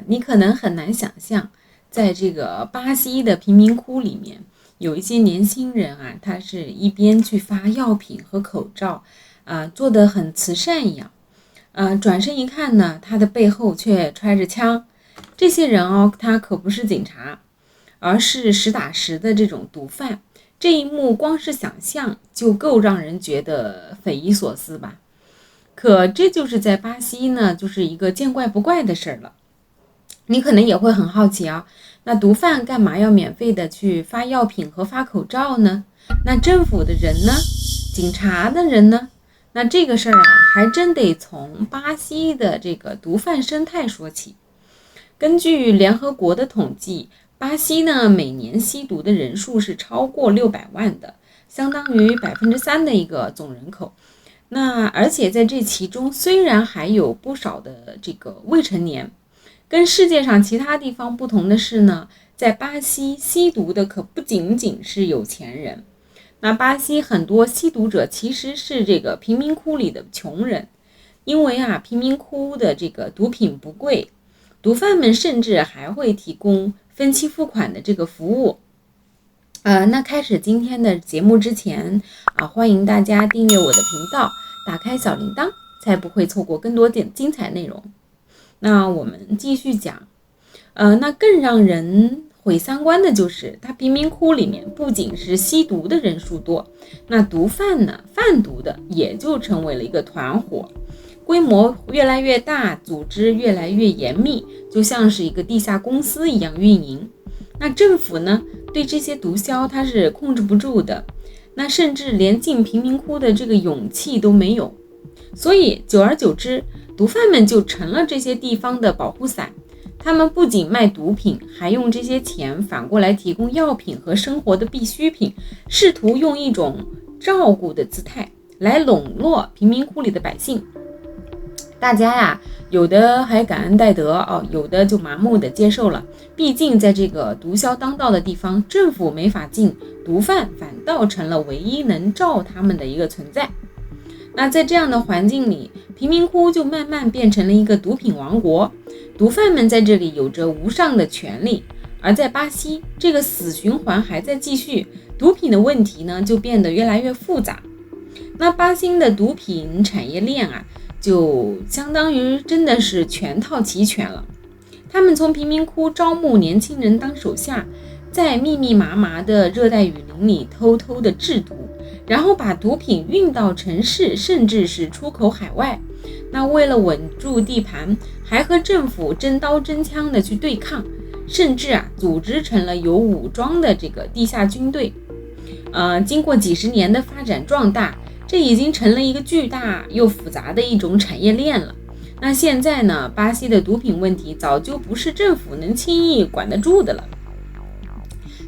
你可能很难想象，在这个巴西的贫民窟里面，有一些年轻人啊，他是一边去发药品和口罩，做得很慈善一样，转身一看呢，他的背后却揣着枪。这些人哦，他可不是警察，而是实打实的这种毒贩。这一幕光是想象就够让人觉得匪夷所思吧。可这就是在巴西呢，就是一个见怪不怪的事儿了。你可能也会很好奇啊，那毒贩干嘛要免费的去发药品和发口罩呢？那政府的人呢？警察的人呢？那这个事儿啊，还真得从巴西的这个毒贩生态说起。根据联合国的统计，巴西呢每年吸毒的人数是超过600万的，相当于3%的一个总人口。那而且在这其中，虽然还有不少的这个未成年，跟世界上其他地方不同的是呢，在巴西吸毒的可不仅仅是有钱人。那巴西很多吸毒者其实是这个贫民窟里的穷人，因为贫民窟的这个毒品不贵，毒贩们甚至还会提供分期付款的这个服务。那开始今天的节目之前欢迎大家订阅我的频道，打开小铃铛，才不会错过更多点精彩内容。那我们继续讲，那更让人毁三观的就是，他贫民窟里面不仅是吸毒的人数多，那毒贩呢，贩毒的也就成为了一个团伙，规模越来越大，组织越来越严密，就像是一个地下公司一样运营。那政府呢，对这些毒枭它是控制不住的，那甚至连进贫民窟的这个勇气都没有。所以久而久之，毒贩们就成了这些地方的保护伞。他们不仅卖毒品，还用这些钱反过来提供药品和生活的必需品，试图用一种照顾的姿态来笼络贫民窟里的百姓。大家呀，有的还感恩戴德有的就麻木的接受了。毕竟在这个毒枭当道的地方，政府没法进，毒贩反倒成了唯一能罩他们的一个存在。那在这样的环境里，贫民窟就慢慢变成了一个毒品王国，毒贩们在这里有着无上的权利。而在巴西，这个死循环还在继续，毒品的问题呢就变得越来越复杂。那巴西的毒品产业链就相当于真的是全套齐全了。他们从贫民窟招募年轻人当手下，在密密麻麻的热带雨林里偷偷的制毒，然后把毒品运到城市，甚至是出口海外。那为了稳住地盘，还和政府真刀真枪的去对抗，甚至组织成了有武装的这个地下军队。经过几十年的发展壮大，这已经成了一个巨大又复杂的一种产业链了。那现在呢，巴西的毒品问题早就不是政府能轻易管得住的了。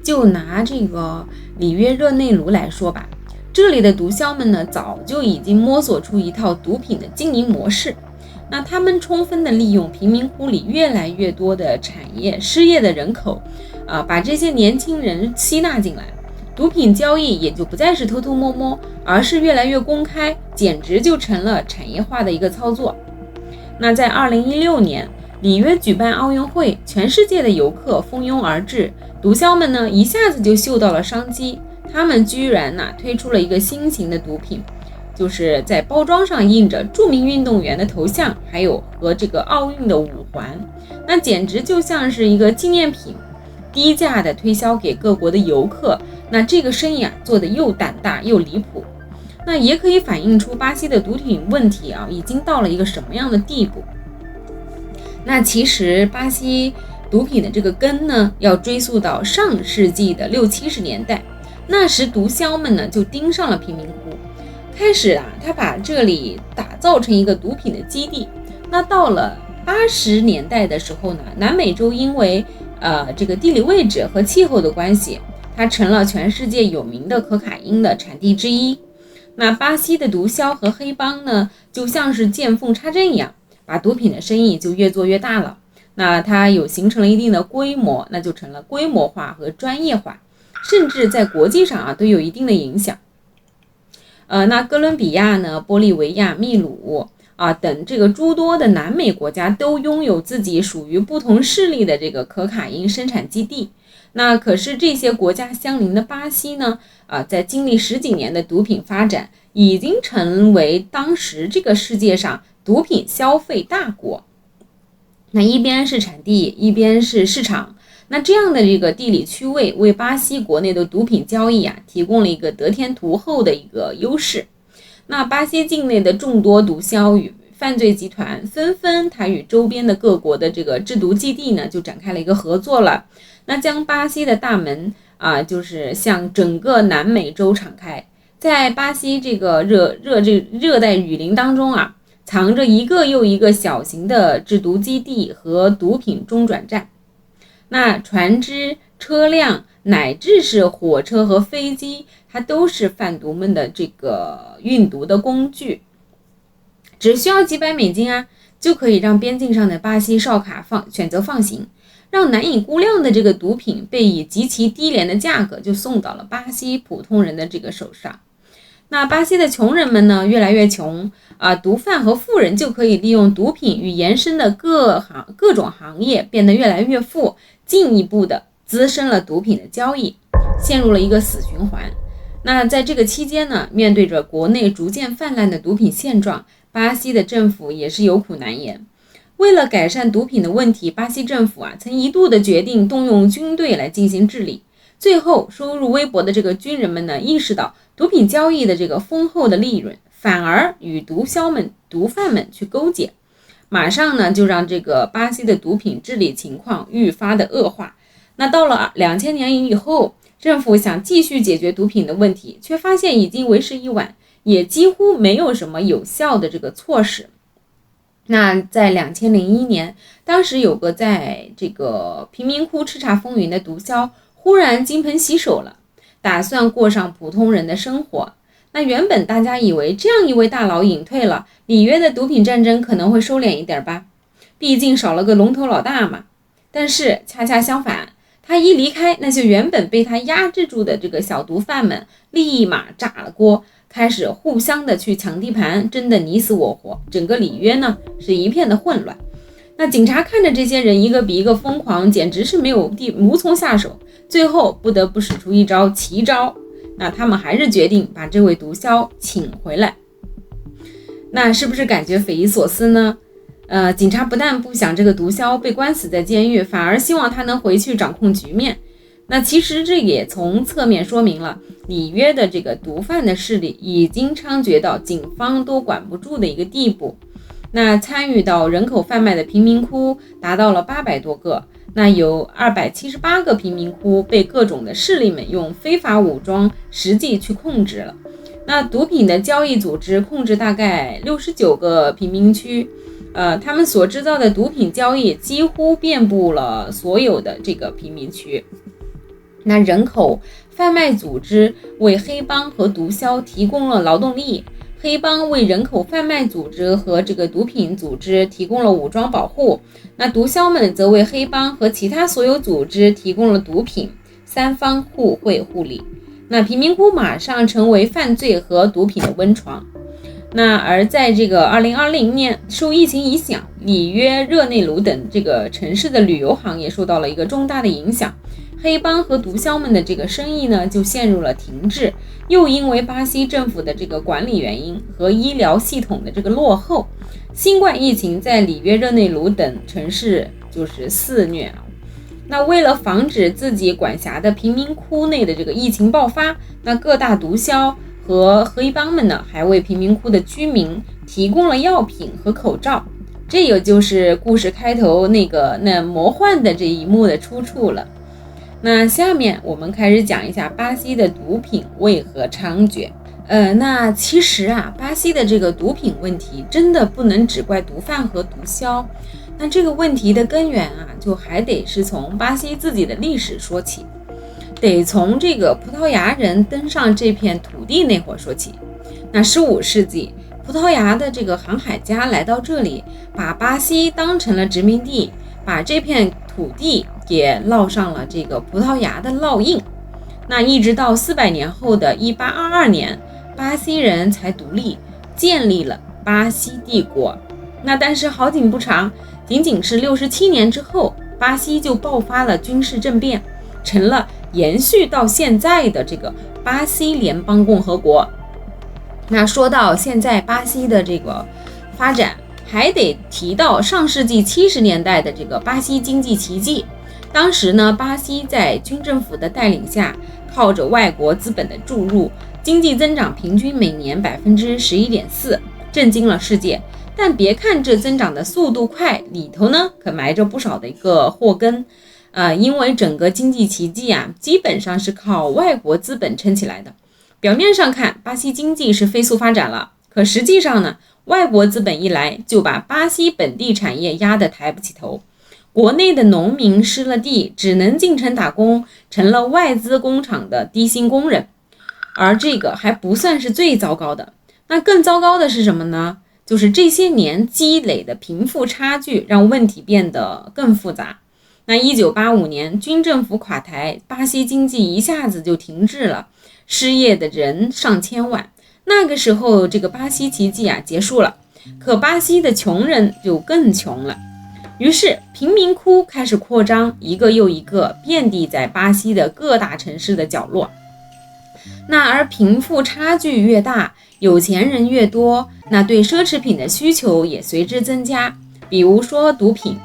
就拿这个里约热内卢来说吧，这里的毒枭们呢，早就已经摸索出一套毒品的经营模式。那他们充分的利用贫民窟里越来越多的产业失业的人口，把这些年轻人吸纳进来。毒品交易也就不再是偷偷摸摸，而是越来越公开，简直就成了产业化的一个操作。那在2016年，里约举办奥运会，全世界的游客蜂拥而至，毒枭们呢一下子就嗅到了商机，他们居然推出了一个新型的毒品，就是在包装上印着著名运动员的头像，还有和这个奥运的五环，那简直就像是一个纪念品，低价的推销给各国的游客。那这个生意做得又胆大又离谱，那也可以反映出巴西的毒品问题已经到了一个什么样的地步。那其实巴西毒品的这个根呢，要追溯到上世纪的60、70年代，那时毒枭们呢就盯上了贫民窟，开始他把这里打造成一个毒品的基地。那到了80年代的时候呢，南美洲因为这个地理位置和气候的关系，它成了全世界有名的可卡因的产地之一。那巴西的毒枭和黑帮呢，就像是见缝插针一样，把毒品的生意就越做越大了。那它有形成了一定的规模，那就成了规模化和专业化，甚至在国际上都有一定的影响。那哥伦比亚呢、玻利维亚、秘鲁等这个诸多的南美国家都拥有自己属于不同势力的这个可卡因生产基地。那可是这些国家相邻的巴西呢，在经历10几年的毒品发展，已经成为当时这个世界上毒品消费大国。那一边是产地，一边是市场，那这样的这个地理区位为巴西国内的毒品交易提供了一个得天独厚的一个优势。那巴西境内的众多毒枭与犯罪集团纷纷与周边的各国的这个制毒基地呢就展开了一个合作了，那将巴西的大门就是向整个南美洲敞开。在巴西这个热带雨林当中藏着一个又一个小型的制毒基地和毒品中转站。那船只、车辆乃至是火车和飞机，它都是贩毒们的这个运毒的工具。只需要几百美金就可以让边境上的巴西哨卡选择放行，让难以估量的这个毒品被以极其低廉的价格就送到了巴西普通人的这个手上。那巴西的穷人们呢越来越穷毒贩和富人就可以利用毒品与延伸的各种行业变得越来越富，进一步的滋生了毒品的交易，陷入了一个死循环。那在这个期间呢，面对着国内逐渐泛滥的毒品现状，巴西的政府也是有苦难言。为了改善毒品的问题，巴西政府曾一度的决定动用军队来进行治理。最后收入微薄的这个军人们呢，意识到毒品交易的这个丰厚的利润，反而与毒贩们去勾结，马上呢就让这个巴西的毒品治理情况愈发的恶化。那到了2000年以后，政府想继续解决毒品的问题，却发现已经为时已晚，也几乎没有什么有效的这个措施。那在2001年，当时有个在这个贫民窟叱咤风云的毒枭忽然金盆洗手了，打算过上普通人的生活。那原本大家以为这样一位大佬隐退了，里约的毒品战争可能会收敛一点吧，毕竟少了个龙头老大嘛。但是恰恰相反，他一离开，那些原本被他压制住的这个小毒贩们立马炸了锅，开始互相的去抢地盘，争得你死我活。整个里约呢是一片的混乱。那警察看着这些人一个比一个疯狂，简直是无从下手，最后不得不使出一招奇招。那他们还是决定把这位毒枭请回来。那是不是感觉匪夷所思呢？警察不但不想这个毒枭被关死在监狱，反而希望他能回去掌控局面。那其实这也从侧面说明了里约的这个毒贩的势力已经猖獗到警方都管不住的一个地步。那参与到人口贩卖的贫民窟达到了800多个，那有278个贫民窟被各种的势力们用非法武装实际去控制了。那毒品的交易组织控制大概69个贫民区，他们所制造的毒品交易几乎遍布了所有的这个贫民区。那人口贩卖组织为黑帮和毒枭提供了劳动力，黑帮为人口贩卖组织和这个毒品组织提供了武装保护，那毒枭们则为黑帮和其他所有组织提供了毒品，三方互惠互利。那贫民窟马上成为犯罪和毒品的温床。那而在这个2020年，受疫情影响，里约热内卢等这个城市的旅游行业受到了一个重大的影响，黑帮和毒枭们的这个生意呢就陷入了停滞。又因为巴西政府的这个管理原因和医疗系统的这个落后，新冠疫情在里约热内卢等城市就是肆虐。那为了防止自己管辖的贫民窟内的这个疫情爆发，那各大毒枭和黑帮们呢还为贫民窟的居民提供了药品和口罩。这也就是故事开头那魔幻的这一幕的出处了。那下面我们开始讲一下巴西的毒品为何猖獗。那其实巴西的这个毒品问题真的不能只怪毒贩和毒枭。那这个问题的根源就还得是从巴西自己的历史说起，得从这个葡萄牙人登上这片土地那会儿说起。那15世纪，葡萄牙的这个航海家来到这里，把巴西当成了殖民地，把这片土地也烙上了这个葡萄牙的烙印。那一直到400年后的1822年，巴西人才独立，建立了巴西帝国。那但是好景不长，仅仅是67年之后，巴西就爆发了军事政变，成了延续到现在的这个巴西联邦共和国。那说到现在巴西的这个发展，还得提到上世纪70年代的这个巴西经济奇迹。当时呢，巴西在军政府的带领下，靠着外国资本的注入，经济增长平均每年11.4%，震惊了世界。但别看这增长的速度快，里头呢可埋着不少的一个祸根。因为整个经济奇迹啊，基本上是靠外国资本撑起来的。表面上看，巴西经济是飞速发展了，可实际上呢，外国资本一来，就把巴西本地产业压得抬不起头。国内的农民失了地，只能进城打工，成了外资工厂的低薪工人。而这个还不算是最糟糕的，那更糟糕的是什么呢？就是这些年积累的贫富差距，让问题变得更复杂。那1985年军政府垮台，巴西经济一下子就停滞了，失业的人上千万。那个时候，这个巴西奇迹啊结束了，可巴西的穷人就更穷了。于是贫民窟开始扩张，一个又一个，遍地在巴西的各大城市的角落。那而贫富差距越大，有钱人越多，那对奢侈品的需求也随之增加。比如说毒品，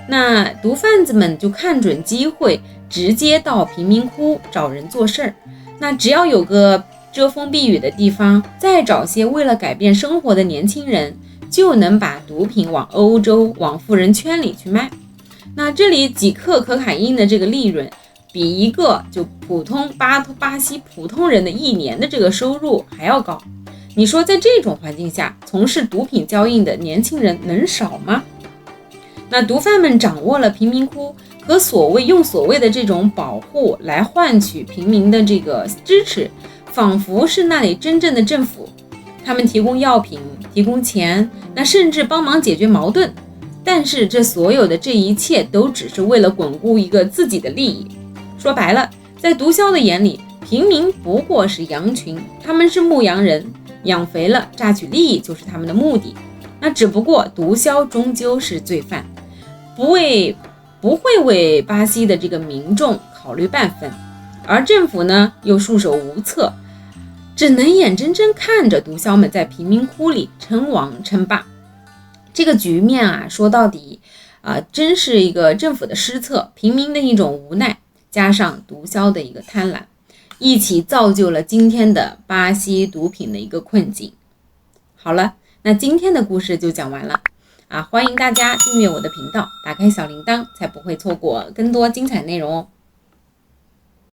那毒贩子们就看准机会，直接到贫民窟找人做事儿。那只要有个遮风避雨的地方，再找些为了改变生活的年轻人，就能把毒品往欧洲、往富人圈里去卖。那这里几克可卡因的这个利润，比一个就普通巴西普通人的一年的这个收入还要高。你说在这种环境下，从事毒品交易的年轻人能少吗？那毒贩们掌握了贫民窟，和用所谓的这种保护来换取平民的这个支持，仿佛是那里真正的政府。他们提供药品，提供钱，那甚至帮忙解决矛盾。但是这所有的这一切都只是为了巩固一个自己的利益。说白了，在毒枭的眼里，平民不过是羊群，他们是牧羊人，养肥了榨取利益就是他们的目的。那只不过毒枭终究是罪犯，不会为巴西的这个民众考虑半分，而政府呢又束手无策，只能眼睁睁看着毒枭们在贫民窟里称王称霸。这个局面啊，说到底真是一个政府的失策，平民的一种无奈，加上毒枭的一个贪婪，一起造就了今天的巴西毒品的一个困境。好了，那今天的故事就讲完了欢迎大家订阅我的频道，打开小铃铛，才不会错过更多精彩内容哦。